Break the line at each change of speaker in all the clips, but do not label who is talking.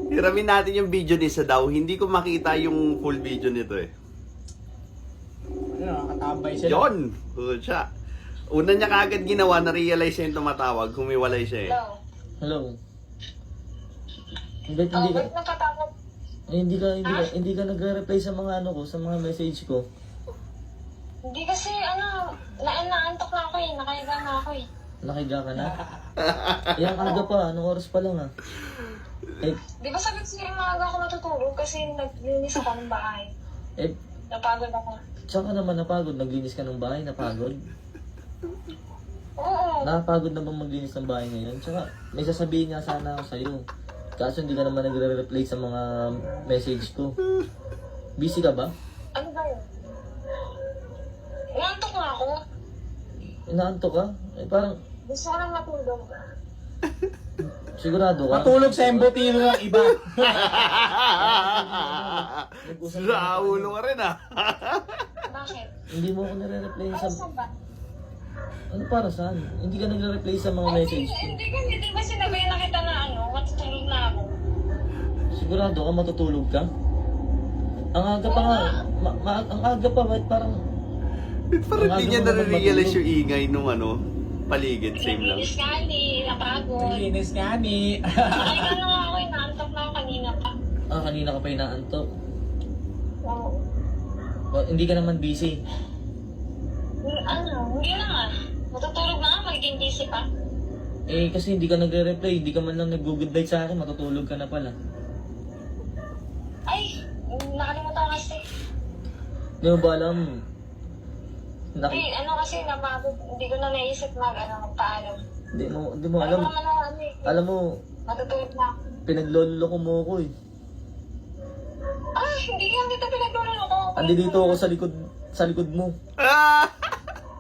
Hiramin natin yung video ni Sadaw. Hindi ko makita yung full video nito eh.
Ano, nakatambay sila.
Yun! Siya. Una niya kaagad ginawa, na-realize niya yung tumatawag, humiwalay siya eh.
Hello. Ba't hindi ka,
Ba't nakatakot?
hindi ka nagre-reply sa mga ano ko, sa mga message ko?
Hindi kasi, naantok na ako eh. Nakahiga na ako eh.
Nakiga ka na? Yang aga pa, anong oras pa lang ah? Eh,
Di ba sabi ko sa'yo, maaga ako matutulog kasi naglinis ako ng bahay.
eh,
Napagod ako.
saan ka naman napagod? Naglinis ka ng bahay, napagod?
Oo.
Nakapagod na bang maglinis ng bahay ngayon? Tsaka, may sasabihin nga sana ako sa'yo. Kaso hindi ka naman nagre-reply sa mga message ko. Busy ka ba?
Ano ba yun? Naantok na ako.
Inaantok ka? Eh parang,
Gusto ko lang matulog.
sigurado ka?
Matulog sa embotino ng iba.
Sa ulo ka rin ah.
Bakit?
Hindi mo ako nare-reply
Ano
sa...
saan ba?
Ano para saan? Hindi ka nagre-reply sa mga message ko.
Hindi kasi, di ba sinabi na kita na matutulog na ako?
Sigurado ka matutulog ka? Ang aga pa nga. Ang aga pa, ba't parang...
Parang hindi niya na-realize yung ingay nung paligid, same lang.
Naglinis ka ni, napagod.
Naglinis nga ni.
Nakahiga na nga ako eh, naantok na ako kanina pa.
Kanina ka pa inaantok.
Oo.
Hindi ka naman busy.
Hindi na nga. Matutulog na nga, magiging busy pa.
Eh, kasi hindi ka nagre-reply. Hindi ka man lang nag-good night sa akin. Matutulog ka na pala.
Ay, nakalimutan ko kasi.
Hindi mo ba alam?
Kasi napagod, hindi ko na naisip magpaalam.
Hindi mo alam.
Alam naman na
Alam mo,
matutulog na ako.
pinagloloko mo ako eh.
Hindi yan dito pinagdulong ako.
Andi dito ako sa likod mo.
Ah!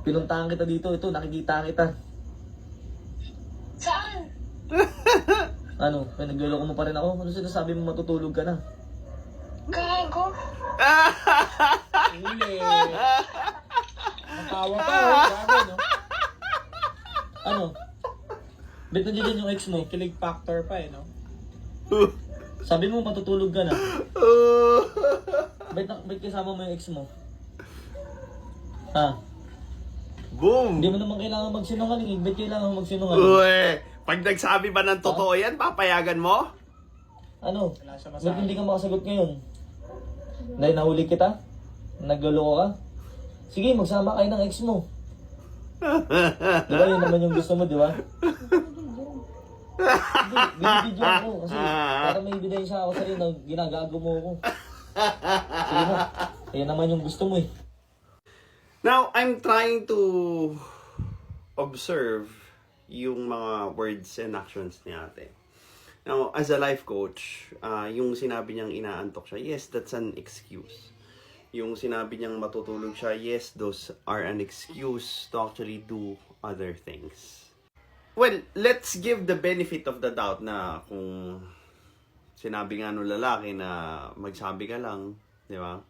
Pinuntahan kita dito. Ito, nakikita kita.
Saan?
Ano, pinagloloko mo pa rin ako? Ano sinasabi mo matutulog ka na?
Gago.
Uli. Nakawa pa oh. Grabe no.
Ano? Ba't nandiyan yung ex mo?
Kilig factor pa eh no.
Sabi mo matutulog ka na. Ba't kasama mo yung ex mo? Ha?
Boom!
Hindi mo naman kailangan magsinungaling eh. Ba't kailangan mo magsinungaling?
Uy! Pag nagsabi ba ng totoo yan, papayagan mo?
Ano?
Wala siya
Ba't
masabi.
hindi ka makasagot ngayon? Dahil nahuli kita? Nagloloko ka? Sige, magsama kayo ng ex mo. Di ba yun naman yung gusto mo, di ba? Hindi, binibidyo ako kasi para may ebidensya ako sa'yo na ginagago mo ako. Sige na, kaya naman yung gusto mo eh.
Now, I'm trying to observe yung mga words and actions ni ate. Now, as a life coach, yung sinabi niyang inaantok siya, yes, that's an excuse. Yung sinabi niyang matutulog siya, yes, those are an excuse to actually do other things. Well, let's give the benefit of the doubt na kung sinabi nga nung lalaki na magsabi ka lang, di ba?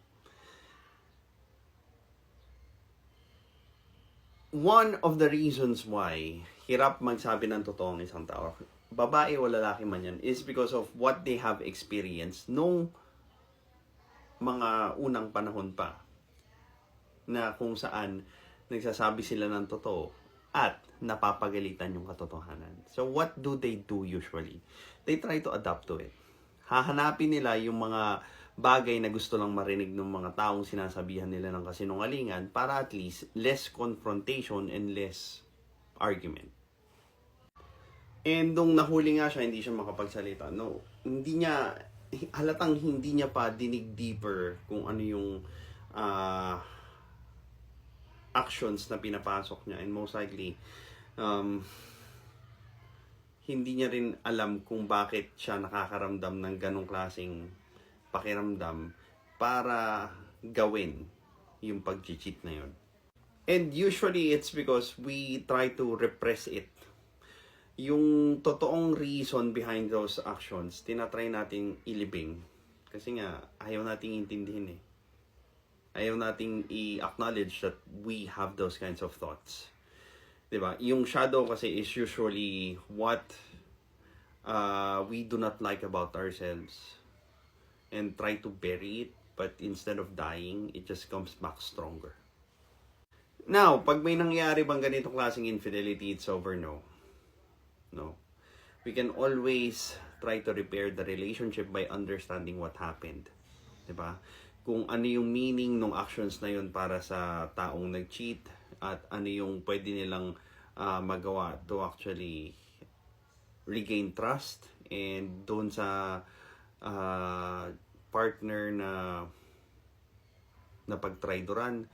One of the reasons why hirap magsabi ng totoo ng isang tao, babae o lalaki man yan, is because of what they have experienced nung mga unang panahon pa. Na kung saan nagsasabi sila ng totoo at napapagalitan yung katotohanan. So what do they do usually? They try to adapt to it. Hahanapin nila yung mga bagay na gusto lang marinig ng mga taong sinasabihan nila ng kasinungalingan para at least less confrontation and less argument. And nung nahuli nga siya, hindi siya makapagsalita. No, hindi niya, halatang hindi niya pa dinig deeper kung ano yung actions na pinapasok niya. And most likely, hindi niya rin alam kung bakit siya nakakaramdam ng ganong klaseng pakiramdam para gawin yung pag-cheat na yun. And usually, it's because we try to repress it. Yung totoong reason behind those actions, tinatry nating ilibing. Kasi nga, ayaw nating intindihin eh. Ayaw nating i-acknowledge that we have those kinds of thoughts. Diba? Yung shadow kasi is usually what we do not like about ourselves and try to bury it, but instead of dying, it just comes back stronger. Now, pag may nangyari bang ganito klaseng infidelity, it's over, no. No. We can always try to repair the relationship by understanding what happened. 'Di ba? Kung ano yung meaning ng actions na yun para sa taong nag-cheat at ano yung pwede nilang magawa to actually regain trust and doon sa partner na pagtraidoran,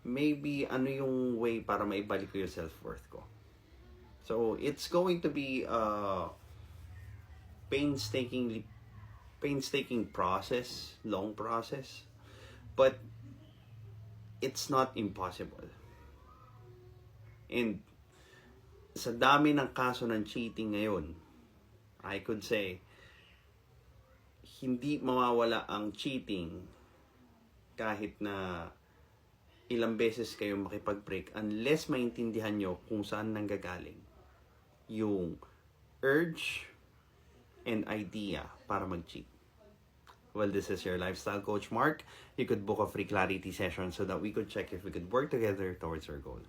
maybe ano yung way para maibalik ko yung self-worth ko. So, it's going to be a painstaking process, long process, but it's not impossible. And sa dami ng kaso ng cheating ngayon, I could say, hindi mawawala ang cheating kahit na ilang beses kayo makipag-break unless maintindihan nyo kung saan nanggagaling yung urge and idea para mag-cheat. Well, this is your lifestyle coach, Mark. You could book a free clarity session so that we could check if we could work together towards our goal.